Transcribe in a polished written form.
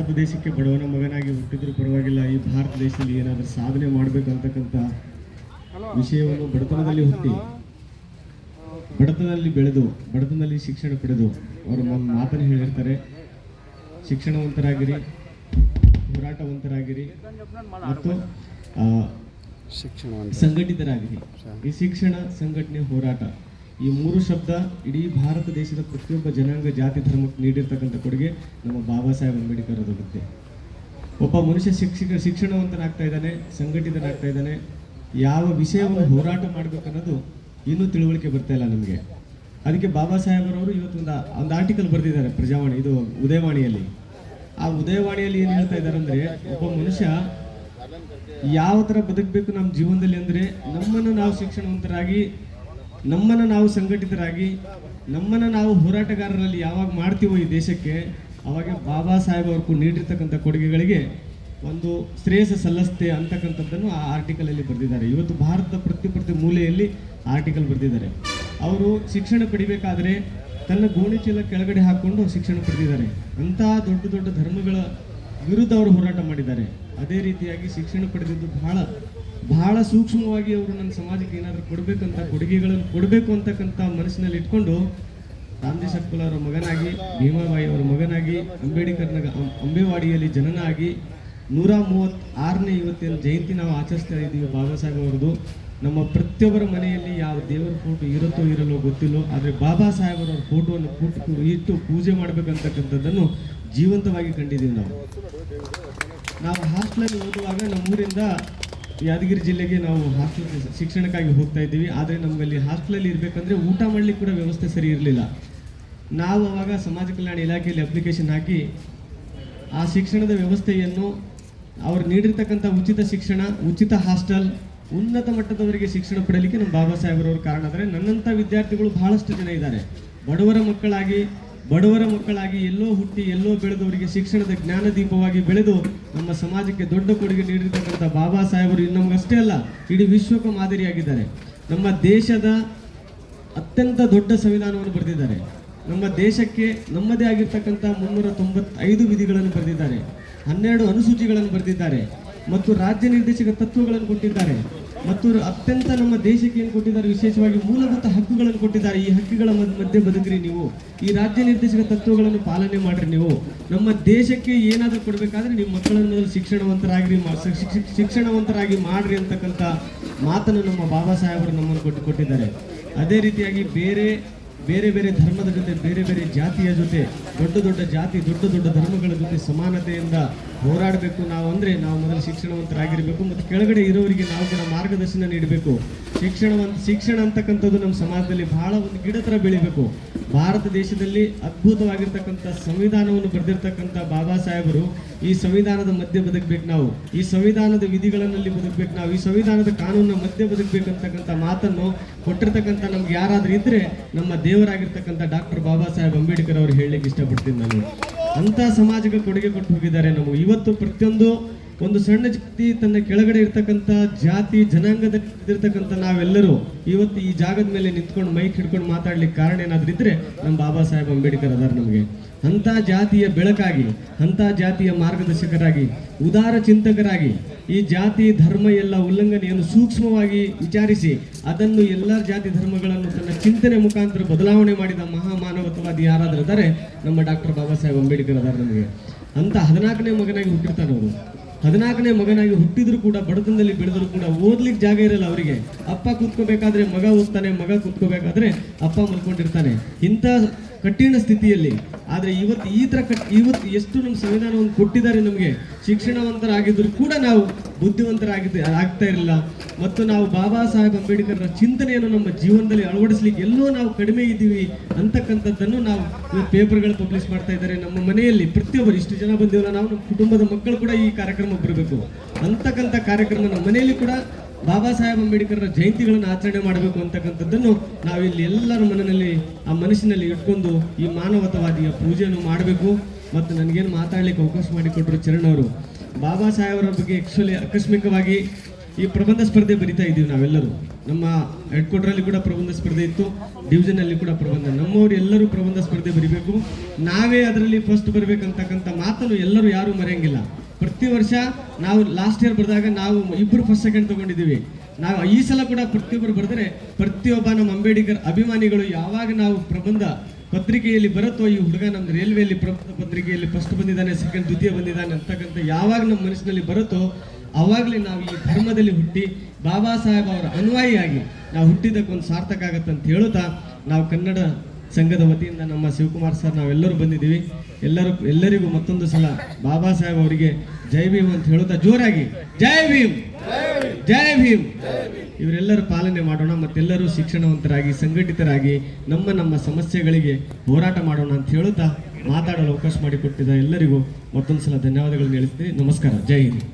ಭಾರತ ದೇಶಕ್ಕೆ ಬಡವನ ಮಗನಾಗಿ ಹುಟ್ಟಿದ್ರೂ ಪರವಾಗಿಲ್ಲ, ಈ ಭಾರತ ದೇಶದಲ್ಲಿ ಏನಾದರೂ ಸಾಧನೆ ಮಾಡಬೇಕು ಅಂತಕ್ಕಂಥ ವಿಷಯವನ್ನು ಬಡತನದಲ್ಲಿ ಹುಟ್ಟಿ ಬಡತನದಲ್ಲಿ ಬೆಳೆದು ಬಡತನದಲ್ಲಿ ಶಿಕ್ಷಣ ಪಡೆದು ಅವರು ಮಾತನ್ನು ಹೇಳಿರ್ತಾರೆ, ಶಿಕ್ಷಣವಂತರಾಗಿರಿ, ಹೋರಾಟವಂತರಾಗಿರಿ ಮತ್ತು ಸಂಘಟಿತರಾಗಿರಿ. ಈ ಶಿಕ್ಷಣ, ಸಂಘಟನೆ, ಹೋರಾಟ ಈ ಮೂರು ಶಬ್ದ ಇಡೀ ಭಾರತ ದೇಶದ ಪ್ರತಿಯೊಬ್ಬ ಜನಾಂಗ ಜಾತಿ ಧರ್ಮಕ್ಕೆ ನೀಡಿರ್ತಕ್ಕಂಥ ಕೊಡುಗೆ ನಮ್ಮ ಬಾಬಾ ಸಾಹೇಬ್ ಅಂಬೇಡ್ಕರ್ ಅವರಿಗೆ. ಒಬ್ಬ ಮನುಷ್ಯ ಶಿಕ್ಷಣವಂತನಾಗ್ತಾ ಇದ್ದಾನೆ, ಸಂಘಟಿತನಾಗ್ತಾ ಇದ್ದಾನೆ, ಯಾವ ವಿಷಯವನ್ನು ಹೋರಾಟ ಮಾಡಬೇಕನ್ನೋದು ಇನ್ನೂ ತಿಳುವಳಿಕೆ ಬರ್ತಾ ಇಲ್ಲ ನಮಗೆ. ಅದಕ್ಕೆ ಬಾಬಾ ಸಾಹೇಬರವರು ಇವತ್ತು ಒಂದು ಆರ್ಟಿಕಲ್ ಬರೆದಿದ್ದಾರೆ ಪ್ರಜಾವಾಣಿ, ಇದು ಉದಯವಾಣಿಯಲ್ಲಿ. ಆ ಉದಯವಾಣಿಯಲ್ಲಿ ಏನು ಹೇಳ್ತಾ ಇದ್ದಾರೆ ಅಂದರೆ, ಒಬ್ಬ ಮನುಷ್ಯ ಯಾವ ಥರ ಬದುಕಬೇಕು ನಮ್ಮ ಜೀವನದಲ್ಲಿ ಅಂದರೆ, ನಮ್ಮನ್ನು ನಾವು ಶಿಕ್ಷಣವಂತರಾಗಿ, ನಮ್ಮನ್ನು ನಾವು ಸಂಘಟಿತರಾಗಿ, ನಮ್ಮನ್ನು ನಾವು ಹೋರಾಟಗಾರರಲ್ಲಿ ಯಾವಾಗ ಮಾಡ್ತೀವೋ ಈ ದೇಶಕ್ಕೆ, ಅವಾಗ ಬಾಬಾ ಸಾಹೇಬ್ ಅವರು ನೀಡಿರ್ತಕ್ಕಂಥ ಕೊಡುಗೆಗಳಿಗೆ ಒಂದು ಶ್ರೇಯಸ್ಸು ಸಲ್ಲಿಸುತ್ತೆ ಅಂತಕ್ಕಂಥದ್ದನ್ನು ಆ ಆರ್ಟಿಕಲಲ್ಲಿ ಬರೆದಿದ್ದಾರೆ. ಇವತ್ತು ಭಾರತದ ಪ್ರತಿ ಮೂಲೆಯಲ್ಲಿ ಆರ್ಟಿಕಲ್ ಬರೆದಿದ್ದಾರೆ. ಅವರು ಶಿಕ್ಷಣ ಪಡಿಬೇಕಾದ್ರೆ ತನ್ನ ಗೋಣಿಚೀಲ ಕೆಳಗಡೆ ಹಾಕ್ಕೊಂಡು ಶಿಕ್ಷಣ ಪಡೆದಿದ್ದಾರೆ. ಅಂಥ ದೊಡ್ಡ ದೊಡ್ಡ ಧರ್ಮಗಳ ವಿರುದ್ಧ ಅವರು ಹೋರಾಟ ಮಾಡಿದ್ದಾರೆ. ಅದೇ ರೀತಿಯಾಗಿ ಶಿಕ್ಷಣ ಪಡೆದಿದ್ದು ಬಹಳ ಸೂಕ್ಷ್ಮವಾಗಿ ಅವರು ನನ್ನ ಸಮಾಜಕ್ಕೆ ಏನಾದರೂ ಕೊಡಬೇಕಂತ ಕೊಡುಗೆಗಳನ್ನು ಕೊಡಬೇಕು ಅಂತಕ್ಕಂಥ ಮನಸ್ಸಿನಲ್ಲಿ ಇಟ್ಕೊಂಡು ರಾಮಜಿ ಸರ್ಕಲ್ ಅವರ ಮಗನಾಗಿ, ಭೀಮಾಬಾಯಿ ಅವರ ಮಗನಾಗಿ, ಅಂಬೇವಾಡಿಯಲ್ಲಿ ಜನನ ಆಗಿ 136ನೇ ಇವತ್ತಿನ ಜಯಂತಿ ನಾವು ಆಚರಿಸ್ತಾ ಇದ್ದೀವಿ ಬಾಬಾ ಸಾಹೇಬ್ ಅವರದು. ನಮ್ಮ ಪ್ರತಿಯೊಬ್ಬರ ಮನೆಯಲ್ಲಿ ಯಾವ ದೇವರ ಫೋಟೋ ಇರುತ್ತೋ ಇರಲ್ಲೋ ಗೊತ್ತಿಲ್ಲೋ, ಆದರೆ ಬಾಬಾ ಸಾಹೇಬರ ಫೋಟೋವನ್ನು ಇಟ್ಟು ಪೂಜೆ ಮಾಡಬೇಕಂತಕ್ಕಂಥದ್ದನ್ನು ಜೀವಂತವಾಗಿ ಕಂಡಿದ್ದೀವಿ. ನಾವು ಹಾಸ್ಟೆಲಲ್ಲಿ ಓದುವಾಗ ನಮ್ಮೂರಿಂದ ಯಾದಗಿರಿ ಜಿಲ್ಲೆಗೆ ನಾವು ಹಾಸ್ಟೆಲ್ ಶಿಕ್ಷಣಕ್ಕಾಗಿ ಹೋಗ್ತಾ ಇದ್ದೀವಿ. ಆದರೆ ನಮ್ಮಲ್ಲಿ ಹಾಸ್ಟೆಲಲ್ಲಿ ಇರಬೇಕಂದ್ರೆ ಊಟ ಮಾಡಲಿಕ್ಕೆ ಕೂಡ ವ್ಯವಸ್ಥೆ ಸರಿ ಇರಲಿಲ್ಲ. ನಾವು ಅವಾಗ ಸಮಾಜ ಕಲ್ಯಾಣ ಇಲಾಖೆಯಲ್ಲಿ ಅಪ್ಲಿಕೇಶನ್ ಹಾಕಿ ಆ ಶಿಕ್ಷಣದ ವ್ಯವಸ್ಥೆಯನ್ನು, ಅವ್ರು ನೀಡಿರ್ತಕ್ಕಂಥ ಉಚಿತ ಶಿಕ್ಷಣ, ಉಚಿತ ಹಾಸ್ಟೆಲ್, ಉನ್ನತ ಮಟ್ಟದವರಿಗೆ ಶಿಕ್ಷಣ ಪಡೆಯಲಿಕ್ಕೆ ನಮ್ಮ ಬಾಬಾ ಸಾಹೇಬರವರು ಕಾರಣ. ಆದರೆ ನನ್ನಂಥ ವಿದ್ಯಾರ್ಥಿಗಳು ಬಹಳಷ್ಟು ಜನ ಇದ್ದಾರೆ. ಬಡವರ ಮಕ್ಕಳಾಗಿ ಎಲ್ಲೋ ಹುಟ್ಟಿ ಎಲ್ಲೋ ಬೆಳೆದವರಿಗೆ ಶಿಕ್ಷಣದ ಜ್ಞಾನ ದೀಪವಾಗಿ ಬೆಳೆದು ನಮ್ಮ ಸಮಾಜಕ್ಕೆ ದೊಡ್ಡ ಕೊಡುಗೆ ನೀಡಿರ್ತಕ್ಕಂಥ ಬಾಬಾ ಸಾಹೇಬರು ನಮಗಷ್ಟೇ ಅಲ್ಲ, ಇಡೀ ವಿಶ್ವಕ್ಕೆ ಮಾದರಿಯಾಗಿದ್ದಾರೆ. ನಮ್ಮ ದೇಶದ ಅತ್ಯಂತ ದೊಡ್ಡ ಸಂವಿಧಾನವನ್ನು ಬರೆದಿದ್ದಾರೆ. ನಮ್ಮ ದೇಶಕ್ಕೆ ನಮ್ಮದೇ ಆಗಿರ್ತಕ್ಕಂಥ 395 ವಿಧಿಗಳನ್ನು ಬರೆದಿದ್ದಾರೆ, 12 ಅನುಸೂಚಿಗಳನ್ನು ಬರೆದಿದ್ದಾರೆ ಮತ್ತು ರಾಜ್ಯ ನಿರ್ದೇಶಕ ತತ್ವಗಳನ್ನು ಕೊಟ್ಟಿದ್ದಾರೆ. ಮತ್ತು ಅತ್ಯಂತ ನಮ್ಮ ದೇಶಕ್ಕೆ ಏನು ಕೊಟ್ಟಿದ್ದಾರೆ, ವಿಶೇಷವಾಗಿ ಮೂಲಭೂತ ಹಕ್ಕುಗಳನ್ನು ಕೊಟ್ಟಿದ್ದಾರೆ. ಈ ಹಕ್ಕುಗಳ ಮಧ್ಯೆ ಬದುಕ್ರಿ ನೀವು, ಈ ರಾಜ್ಯ ನಿರ್ದೇಶಕ ತತ್ವಗಳನ್ನು ಪಾಲನೆ ಮಾಡ್ರಿ. ನೀವು ನಮ್ಮ ದೇಶಕ್ಕೆ ಏನಾದರೂ ಕೊಡಬೇಕಾದ್ರೆ ನಿಮ್ಮ ಮಕ್ಕಳನ್ನು ಮೊದಲು ಶಿಕ್ಷಣವಂತರಾಗಿ ಮಾಡ್ರಿ ಅಂತಕ್ಕಂಥ ಮಾತನ್ನು ನಮ್ಮ ಬಾಬಾ ಸಾಹೇಬರು ನಮ್ಮನ್ನು ಕೊಟ್ಟಿದ್ದಾರೆ. ಅದೇ ರೀತಿಯಾಗಿ ಬೇರೆ ಬೇರೆ ಧರ್ಮದ ಜೊತೆ, ಬೇರೆ ಬೇರೆ ಜಾತಿಯ ಜೊತೆ, ದೊಡ್ಡ ದೊಡ್ಡ ಜಾತಿ, ದೊಡ್ಡ ದೊಡ್ಡ ಧರ್ಮಗಳ ಜೊತೆ ಸಮಾನತೆಯಿಂದ ಹೋರಾಡಬೇಕು ನಾವು. ಅಂದರೆ ನಾವು ಮೊದಲು ಶಿಕ್ಷಣವಂತರಾಗಿರಬೇಕು ಮತ್ತು ಕೆಳಗಡೆ ಇರೋರಿಗೆ ನಾವು ಕೂಡ ಮಾರ್ಗದರ್ಶನ ನೀಡಬೇಕು. ಶಿಕ್ಷಣ ಅಂತಕ್ಕಂಥದ್ದು ನಮ್ಮ ಸಮಾಜದಲ್ಲಿ ಬಹಳ ಒಂದು ಗಿಡ ಥರ ಬೆಳಿಬೇಕು. ಭಾರತ ದೇಶದಲ್ಲಿ ಅದ್ಭುತವಾಗಿರ್ತಕ್ಕಂಥ ಸಂವಿಧಾನವನ್ನು ಬರೆದಿರ್ತಕ್ಕಂಥ ಬಾಬಾ ಸಾಹೇಬರು ಈ ಸಂವಿಧಾನದ ಮಧ್ಯೆ ಬದುಕಬೇಕು ನಾವು, ಈ ಸಂವಿಧಾನದ ವಿಧಿಗಳಲ್ಲಿ ಬದುಕಬೇಕು ನಾವು, ಈ ಸಂವಿಧಾನದ ಕಾನೂನಿನ ಮಧ್ಯೆ ಬದುಕಬೇಕಂತಕ್ಕಂಥ ಮಾತನ್ನು ಕೊಟ್ಟಿರ್ತಕ್ಕಂಥ ನಮ್ಗೆ ಯಾರಾದರೂ ಇದ್ದರೆ ನಮ್ಮ ದೇವರಾಗಿರ್ತಕ್ಕಂಥ ಡಾಕ್ಟರ್ ಬಾಬಾ ಸಾಹೇಬ್ ಅಂಬೇಡ್ಕರ್ ಅವರು ಹೇಳಲಿಕ್ಕೆ ಇಷ್ಟಪಡ್ತೀನಿ ನಾನು. ಅಂಥ ಸಮಾಜಕ್ಕೆ ಕೊಡುಗೆ ಕೊಟ್ಟು ಹೋಗಿದ್ದಾರೆ. ನಾವು ಇವತ್ತು ಒಂದು ಸಣ್ಣ ಜಾತಿ ತನ್ನ ಕೆಳಗಡೆ ಇರ್ತಕ್ಕಂಥ ಜಾತಿ ಜನಾಂಗದಲ್ಲಿರ್ತಕ್ಕಂಥ ನಾವೆಲ್ಲರೂ ಇವತ್ತು ಈ ಜಾಗದ ಮೇಲೆ ನಿಂತ್ಕೊಂಡು ಮೈಕ್ ಹಿಡ್ಕೊಂಡು ಮಾತಾಡ್ಲಿಕ್ಕೆ ಕಾರಣ ಏನಾದರೂ ಇದ್ರೆ ನಮ್ಮ ಬಾಬಾ ಸಾಹೇಬ್ ಅಂಬೇಡ್ಕರ್ ಅದಾರ. ನಮಗೆ ಅಂಥ ಜಾತಿಯ ಬೆಳಕಾಗಿ, ಅಂಥ ಜಾತಿಯ ಮಾರ್ಗದರ್ಶಕರಾಗಿ, ಉದಾರ ಚಿಂತಕರಾಗಿ, ಈ ಜಾತಿ ಧರ್ಮ ಎಲ್ಲ ಉಲ್ಲಂಘನೆಯನ್ನು ಸೂಕ್ಷ್ಮವಾಗಿ ವಿಚಾರಿಸಿ ಅದನ್ನು ಎಲ್ಲ ಜಾತಿ ಧರ್ಮಗಳನ್ನು ತನ್ನ ಚಿಂತನೆ ಮುಖಾಂತರ ಬದಲಾವಣೆ ಮಾಡಿದ ಮಹಾಮಾನವತ್ವವಾದಿ ಯಾರಾದರೂ ಇದ್ದಾರೆ, ನಮ್ಮ ಡಾಕ್ಟರ್ ಬಾಬಾ ಸಾಹೇಬ್ ಅಂಬೇಡ್ಕರ್ ಅದಾರ. ನಮಗೆ ಅಂತ 14ನೇ ಮಗನಾಗಿ ಹುಟ್ಟಿರ್ತಾರೆ ಅವರು. 14ನೇ ಮಗನಾಗಿ ಹುಟ್ಟಿದ್ರು ಕೂಡ, ಬಡತನದಲ್ಲಿ ಬೆಳೆದ್ರು ಕೂಡ ಓದ್ಲಿಕ್ಕೆ ಜಾಗ ಇರಲ್ಲ ಅವರಿಗೆ. ಅಪ್ಪ ಕೂತ್ಕೋಬೇಕಾದ್ರೆ ಮಗ ಓದ್ತಾನೆ, ಮಗ ಕೂತ್ಕೋಬೇಕಾದ್ರೆ ಅಪ್ಪ ಮಲ್ಕೊಂಡಿರ್ತಾನೆ. ಇಂಥ ಕಠಿಣ ಸ್ಥಿತಿಯಲ್ಲಿ ಆದರೆ ಇವತ್ತು ಎಷ್ಟು ನಮ್ಮ ಸಂವಿಧಾನವನ್ನು ಕೊಟ್ಟಿದ್ದಾರೆ ನಮಗೆ. ಶಿಕ್ಷಣವಂತರಾಗಿದ್ದರೂ ಕೂಡ ನಾವು ಆಗ್ತಾ ಇರಲಿಲ್ಲ. ಮತ್ತು ನಾವು ಬಾಬಾ ಸಾಹೇಬ್ ಅಂಬೇಡ್ಕರ್ ಚಿಂತನೆಯನ್ನು ನಮ್ಮ ಜೀವನದಲ್ಲಿ ಅಳವಡಿಸ್ಲಿಕ್ಕೆ ಎಲ್ಲೋ ನಾವು ಕಡಿಮೆ ಇದ್ದೀವಿ ಅಂತಕ್ಕಂಥದ್ದನ್ನು ನಾವು ಪೇಪರ್ಗಳು ಪಬ್ಲಿಷ್ ಮಾಡ್ತಾ ಇದ್ದಾರೆ. ನಮ್ಮ ಮನೆಯಲ್ಲಿ ಪ್ರತಿಯೊಬ್ಬರು ಇಷ್ಟು ಜನ ಬಂದಿವಲ್ಲ, ನಾವು ನಮ್ಮ ಕುಟುಂಬದ ಮಕ್ಕಳು ಕೂಡ ಈ ಕಾರ್ಯಕ್ರಮಕ್ಕೆ ಬರಬೇಕು ಅಂತಕ್ಕಂಥ ಕಾರ್ಯಕ್ರಮ ನಮ್ಮ ಮನೆಯಲ್ಲಿ ಕೂಡ ಬಾಬಾ ಸಾಹೇಬ್ ಅಂಬೇಡ್ಕರ್ ಜಯಂತಿಗಳನ್ನು ಆಚರಣೆ ಮಾಡಬೇಕು ಅಂತಕ್ಕಂಥದ್ದನ್ನು ನಾವಿಲ್ಲಿ ಎಲ್ಲರ ಮನಸ್ಸಿನಲ್ಲಿ ಇಟ್ಕೊಂಡು ಈ ಮಾನವತಾವಾದಿಯ ಪೂಜೆಯನ್ನು ಮಾಡಬೇಕು. ಮತ್ತು ನನಗೇನು ಮಾತಾಡ್ಲಿಕ್ಕೆ ಅವಕಾಶ ಮಾಡಿಕೊಟ್ರು ಚರಣ್ ಅವರು. ಬಾಬಾ ಸಾಹೇಬರ ಬಗ್ಗೆ ಆಕಸ್ಮಿಕವಾಗಿ ಈ ಪ್ರಬಂಧ ಸ್ಪರ್ಧೆ ಬರಿತಾ ಇದ್ದೀವಿ ನಾವೆಲ್ಲರೂ. ನಮ್ಮ ಹೆಡ್ ಕ್ವಾರ್ಟರಲ್ಲಿ ಕೂಡ ಪ್ರಬಂಧ ಸ್ಪರ್ಧೆ ಇತ್ತು, ಡಿವಿಷನ್ ಅಲ್ಲಿ ಕೂಡ ಪ್ರಬಂಧ. ನಮ್ಮವರು ಎಲ್ಲರೂ ಪ್ರಬಂಧ ಸ್ಪರ್ಧೆ ಬರಿಬೇಕು, ನಾವೇ ಅದರಲ್ಲಿ ಫಸ್ಟ್ ಬರಬೇಕಂತಕ್ಕಂಥ ಮಾತನ್ನು ಎಲ್ಲರೂ ಯಾರೂ ಮರೆಯಂಗಿಲ್ಲ. ಪ್ರತಿ ವರ್ಷ ನಾವು ಲಾಸ್ಟ್ ಇಯರ್ ಬರೆದಾಗ ನಾವು ಇಬ್ಬರು ಫಸ್ಟ್ ಸೆಕೆಂಡ್ ತಗೊಂಡಿದ್ದೀವಿ. ನಾವು ಈ ಸಲ ಕೂಡ ಪ್ರತಿಯೊಬ್ಬರು ಬರೆದರೆ ಪ್ರತಿಯೊಬ್ಬ ನಮ್ಮ ಅಂಬೇಡ್ಕರ್ ಅಭಿಮಾನಿಗಳು ಯಾವಾಗ ನಾವು ಪ್ರಬಂಧ ಪತ್ರಿಕೆಯಲ್ಲಿ ಬರುತ್ತೋ, ಈ ಹುಡುಗ ನಮ್ಮ ರೈಲ್ವೆಯಲ್ಲಿ ಪ್ರಬಂಧ ಪತ್ರಿಕೆಯಲ್ಲಿ ಫಸ್ಟ್ ಬಂದಿದ್ದಾನೆ, ಸೆಕೆಂಡ್ ದ್ವಿತೀಯ ಬಂದಿದ್ದಾನೆ ಅಂತಕ್ಕಂಥ ಯಾವಾಗ ನಮ್ಮ ಮನಸ್ಸಿನಲ್ಲಿ ಬರುತ್ತೋ ಆವಾಗಲೇ ನಾವು ಈ ಧರ್ಮದಲ್ಲಿ ಹುಟ್ಟಿ ಬಾಬಾ ಸಾಹೇಬ್ ಅವರ ಅನ್ವಾಯಿಯಾಗಿ ನಾವು ಹುಟ್ಟಿದ್ದಕ್ಕೊಂದು ಸಾರ್ಥಕ ಆಗತ್ತೆ ಅಂತ ಹೇಳುತ್ತಾ, ನಾವು ಕನ್ನಡ ಸಂಘದ ವತಿಯಿಂದ ನಮ್ಮ ಶಿವಕುಮಾರ್ ಸರ್ ನಾವೆಲ್ಲರೂ ಬಂದಿದ್ದೀವಿ. ಎಲ್ಲರಿಗೂ ಮತ್ತೊಂದು ಸಲ ಬಾಬಾ ಸಾಹೇಬ್ ಅವರಿಗೆ ಜೈ ಭೀಮ್ ಅಂತ ಹೇಳುತ್ತಾ ಜೋರಾಗಿ ಜೈ ಭೀಮ್, ಜೈ ಭೀಮ್ ಇವರೆಲ್ಲರೂ ಪಾಲನೆ ಮಾಡೋಣ. ಮತ್ತೆಲ್ಲರೂ ಶಿಕ್ಷಣವಂತರಾಗಿ ಸಂಘಟಿತರಾಗಿ ನಮ್ಮ ಸಮಸ್ಯೆಗಳಿಗೆ ಹೋರಾಟ ಮಾಡೋಣ ಅಂತ ಹೇಳುತ್ತಾ ಮಾತಾಡಲು ಅವಕಾಶ ಮಾಡಿಕೊಟ್ಟಿದ್ದ ಎಲ್ಲರಿಗೂ ಮತ್ತೊಂದು ಸಲ ಧನ್ಯವಾದಗಳನ್ನು ಹೇಳ್ತೀನಿ. ನಮಸ್ಕಾರ, ಜೈ ಹಿಂದ್.